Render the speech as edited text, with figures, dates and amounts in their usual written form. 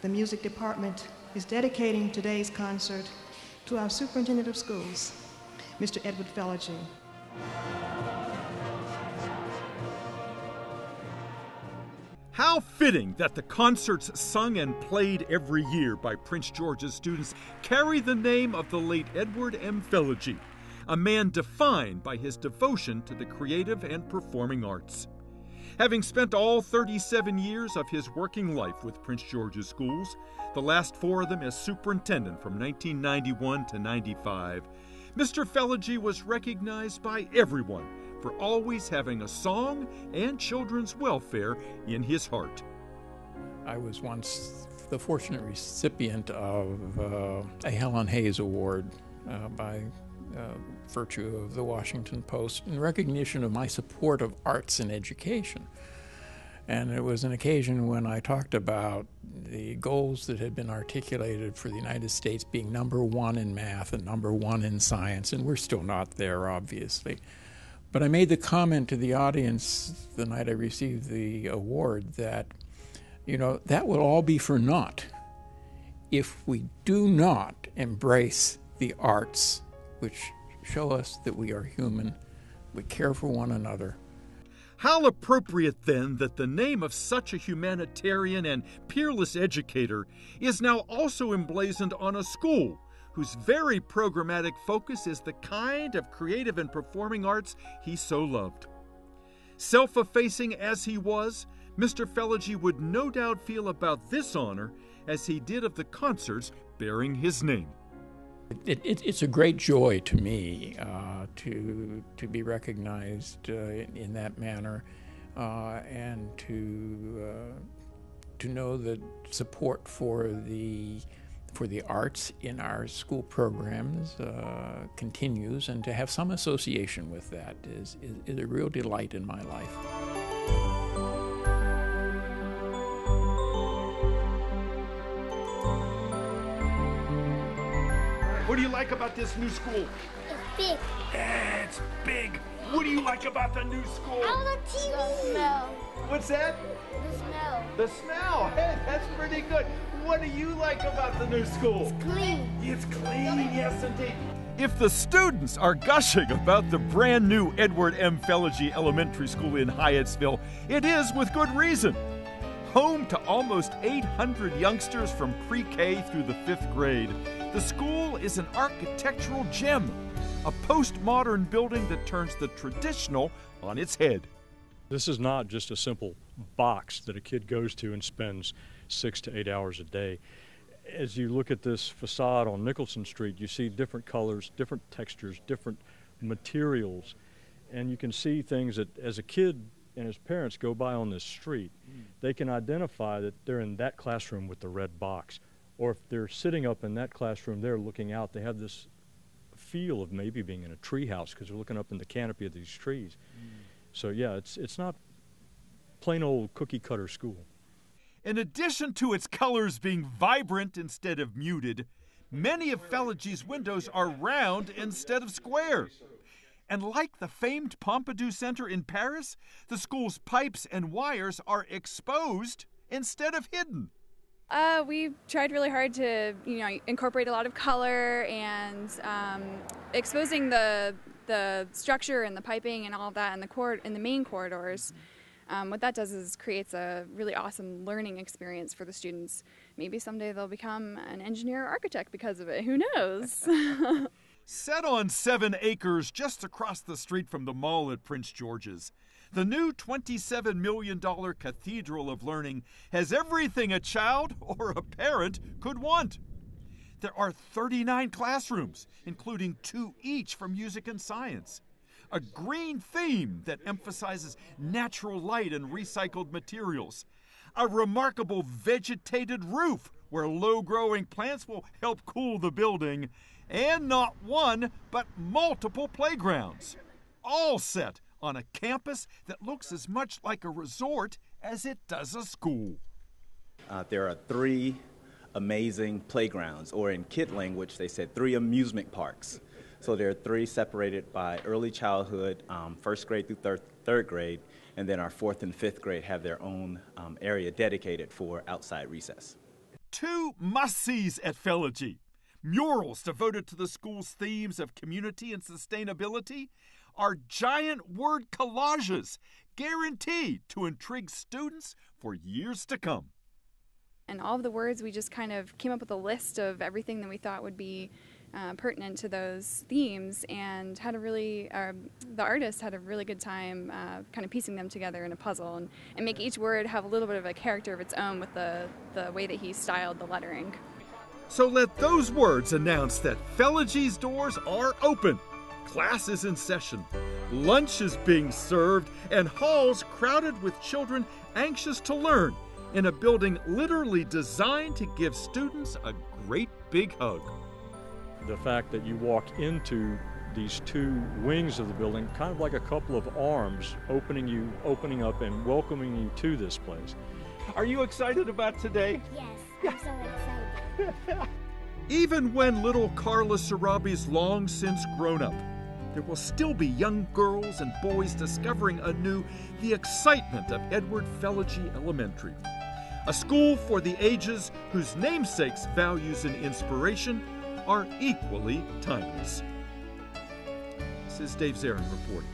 the music department is dedicating today's concert to our superintendent of schools, Mr. Edward Felegy. How fitting that the concerts sung and played every year by Prince George's students carry the name of the late Edward M. Felegy, a man defined by his devotion to the creative and performing arts. Having spent all 37 years of his working life with Prince George's schools, the last 4 of them as superintendent from 1991 to 95, Mr. Felegy was recognized by everyone for always having a song and children's welfare in his heart. I was once the fortunate recipient of a Helen Hayes Award by virtue of the Washington Post in recognition of my support of arts and education. And it was an occasion when I talked about the goals that had been articulated for the United States being #1 in math and #1 in science, and we're still not there, obviously. But I made the comment to the audience the night I received the award that, that will all be for naught if we do not embrace the arts, which show us that we are human, we care for one another. How appropriate, then, that the name of such a humanitarian and peerless educator is now also emblazoned on a school whose very programmatic focus is the kind of creative and performing arts he so loved. Self-effacing as he was, Mr. Felegy would no doubt feel about this honor as he did of the concerts bearing his name. It's a great joy to me to be recognized in that manner, and to know that support for the arts in our school programs continues, and to have some association with that is a real delight in my life. What do you like about this new school? It's big. It's big. What do you like about the new school? I love TV. The smell. What's that? The smell. The smell. Hey, that's pretty good. What do you like about the new school? It's clean. It's clean, yes indeed. If the students are gushing about the brand new Edward M. Felegy Elementary School in Hyattsville, it is with good reason. Home to almost 800 youngsters from pre-K through the 5th grade, the school is an architectural gem, a postmodern building that turns the traditional on its head. This is not just a simple box that a kid goes to and spends 6 to 8 hours a day. As you look at this facade on Nicholson Street, you see different colors, different textures, different materials, and you can see things that as a kid and his parents go by on this street, they can identify that they're in that classroom with the red box. Or if they're sitting up in that classroom, they're looking out, they have this feel of maybe being in a tree house because they're looking up in the canopy of these trees. So yeah, it's not plain old cookie cutter school. In addition to its colors being vibrant instead of muted, many of Felegy's windows are round instead of square. And like the famed Pompidou Center in Paris, the school's pipes and wires are exposed instead of hidden. We tried really hard to, incorporate a lot of color and exposing the structure and the piping and all of that in the main corridors. What that does is creates a really awesome learning experience for the students. Maybe someday they'll become an engineer or architect because of it. Who knows? Set on 7 acres just across the street from the mall at Prince George's, the new $27 million Cathedral of Learning has everything a child or a parent could want. There are 39 classrooms, including 2 each for music and science. A green theme that emphasizes natural light and recycled materials. A remarkable vegetated roof where low-growing plants will help cool the building. And not one, but multiple playgrounds. All set on a campus that looks as much like a resort as it does a school. There are 3 amazing playgrounds, or in kid language, they said 3 amusement parks. So there are 3 separated by early childhood, 1st grade through 3rd grade, and then our 4th and 5th grade have their own area dedicated for outside recess. two must-sees at Felegy. Murals devoted to the school's themes of community and sustainability are giant word collages guaranteed to intrigue students for years to come. And all of the words, we just kind of came up with a list of everything that we thought would be pertinent to those themes, and had a really, the artist had a really good time kind of piecing them together in a puzzle, and make each word have a little bit of a character of its own with the way that he styled the lettering. So let those words announce that Felegy's doors are open. Class is in session, lunch is being served, and halls crowded with children anxious to learn in a building literally designed to give students a great big hug. The fact that you walk into these two wings of the building, kind of like a couple of arms opening up and welcoming you to this place. Are you excited about today? Yes, I'm so excited. Even when little Carla Sarabi's long since grown up, there will still be young girls and boys discovering anew the excitement of Edward Felegy Elementary, a school for the ages whose namesake's values and inspiration are equally timeless. This is Dave Zarin reporting.